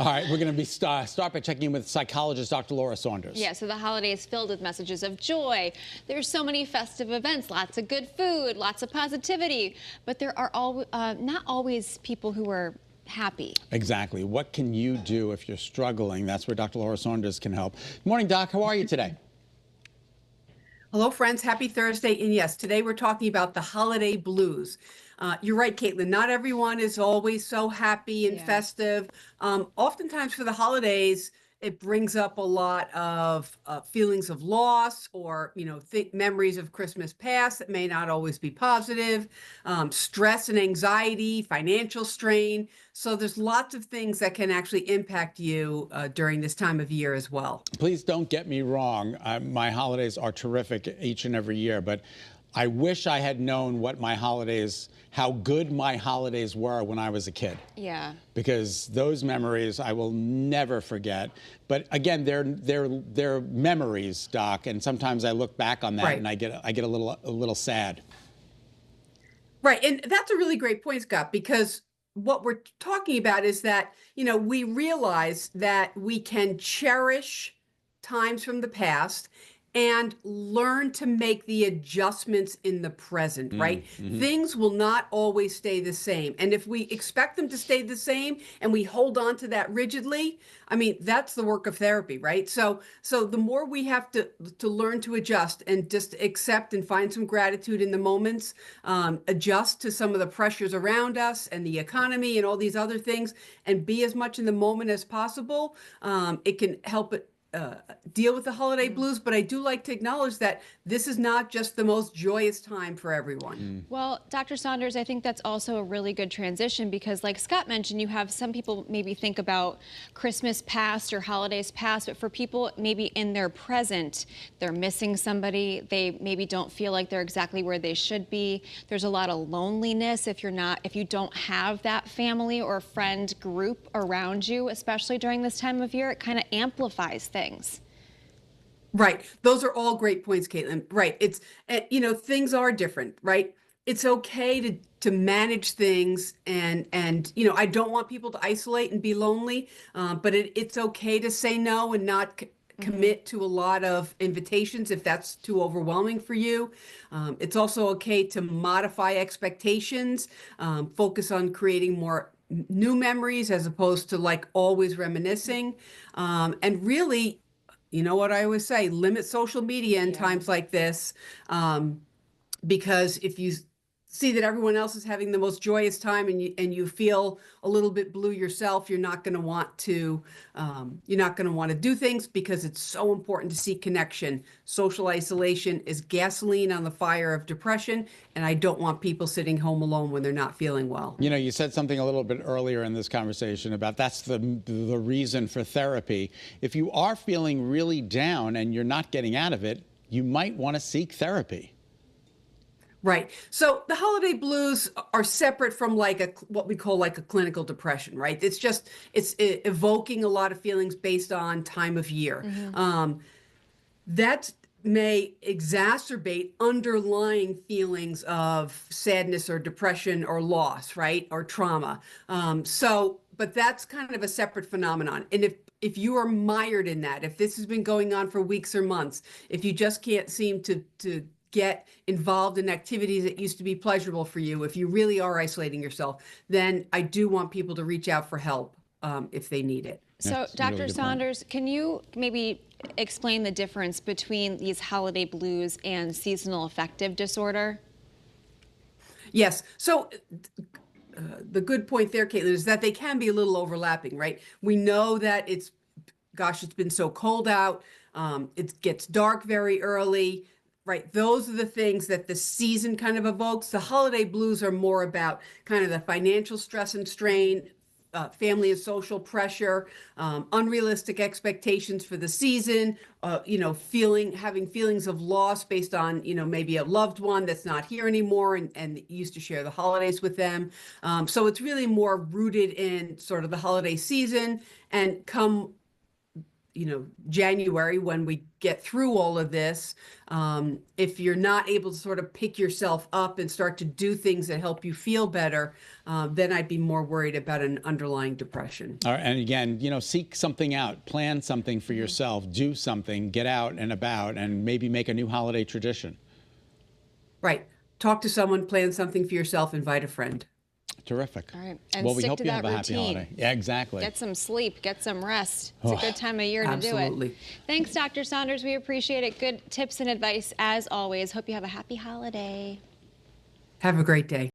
All right, we're going to start by checking in with psychologist Dr. Laura Saunders. Yeah, so the holiday is filled with messages of joy. There's so many festive events, lots of good food, lots of positivity, but there are not always people who are happy. Exactly. What can you do if you're struggling? That's where Dr. Laura Saunders can help. Good morning, Doc. How are you today? Hello, friends. Happy Thursday. And yes, today we're talking about the holiday blues. You're right, Caitlin. Not everyone is always so happy and festive. Oftentimes for the holidays, it brings up a lot of feelings of loss or, memories of Christmas past that may not always be positive, stress and anxiety, financial strain. So there's lots of things that can actually impact you during this time of year as well. Please don't get me wrong. My holidays are terrific each and every year, but I wish I had known how good my holidays were when I was a kid. Yeah. Because those memories I will never forget. But again, they're memories, Doc, and sometimes I look back on that and I get a little sad. Right, and that's a really great point, Scott, because what we're talking about is that, we realize that we can cherish times from the past and learn to make the adjustments in the present, right? Things will not always stay the same. And if we expect them to stay the same and we hold on to that rigidly, that's the work of therapy, right? So the more we have to learn to adjust and just accept and find some gratitude in the moments, adjust to some of the pressures around us and the economy and all these other things, and be as much in the moment as possible, it can help it deal with the holiday blues. But I do like to acknowledge that this is not just the most joyous time for everyone. Well, Dr. Saunders, I think that's also a really good transition because, like Scott mentioned, you have some people maybe think about Christmas past or holidays past, but for people maybe in their present, they're missing somebody. They maybe don't feel like they're exactly where they should be. There's a lot of loneliness if you don't have that family or friend group around you, especially during this time of year. It kind of amplifies things. Right. Those are all great points, Caitlin. Right. It's, things are different, right? It's okay to manage things and I don't want people to isolate and be lonely, but it's okay to say no and not commit to a lot of invitations if that's too overwhelming for you. It's also okay to modify expectations, focus on creating more new memories as opposed to like always reminiscing, and really, what I always say, limit social media in times like this, because if you see that everyone else is having the most joyous time and you feel a little bit blue yourself, you're not going to want to do things because it's so important to seek connection. Social isolation is gasoline on the fire of depression, and I don't want people sitting home alone when they're not feeling well. You said something a little bit earlier in this conversation about that's the reason for therapy. If you are feeling really down and you're not getting out of it, you might want to seek therapy. Right. So the holiday blues are separate from what we call like a clinical depression, right? It's evoking a lot of feelings based on time of year. That may exacerbate underlying feelings of sadness or depression or loss, right? Or trauma. But that's kind of a separate phenomenon. And if you are mired in that, if this has been going on for weeks or months, if you just can't seem to get involved in activities that used to be pleasurable for you, if you really are isolating yourself, then I do want people to reach out for help if they need it. So, Dr. Saunders, can you maybe explain the difference between these holiday blues and seasonal affective disorder? Yes. So the good point there, Caitlin, is that they can be a little overlapping, right? We know that it's been so cold out. It gets dark very early. Right. Those are the things that the season kind of evokes. The holiday blues are more about kind of the financial stress and strain, family and social pressure, unrealistic expectations for the season, having feelings of loss based on, maybe a loved one that's not here anymore and used to share the holidays with them. So it's really more rooted in sort of the holiday season and January, when we get through all of this, if you're not able to sort of pick yourself up and start to do things that help you feel better, then I'd be more worried about an underlying depression. All right, and again, seek something out, plan something for yourself, do something, get out and about, and maybe make a new holiday tradition. Right. Talk to someone, plan something for yourself, invite a friend. Terrific. All right. And well, we stick hope to you that have a happy routine. holiday. Yeah, exactly. Get some sleep, get some rest. It's a good time of year to do it. Absolutely. Thanks, Dr. Saunders. We appreciate it. Good tips and advice as always. Hope you have a happy holiday. Have a great day.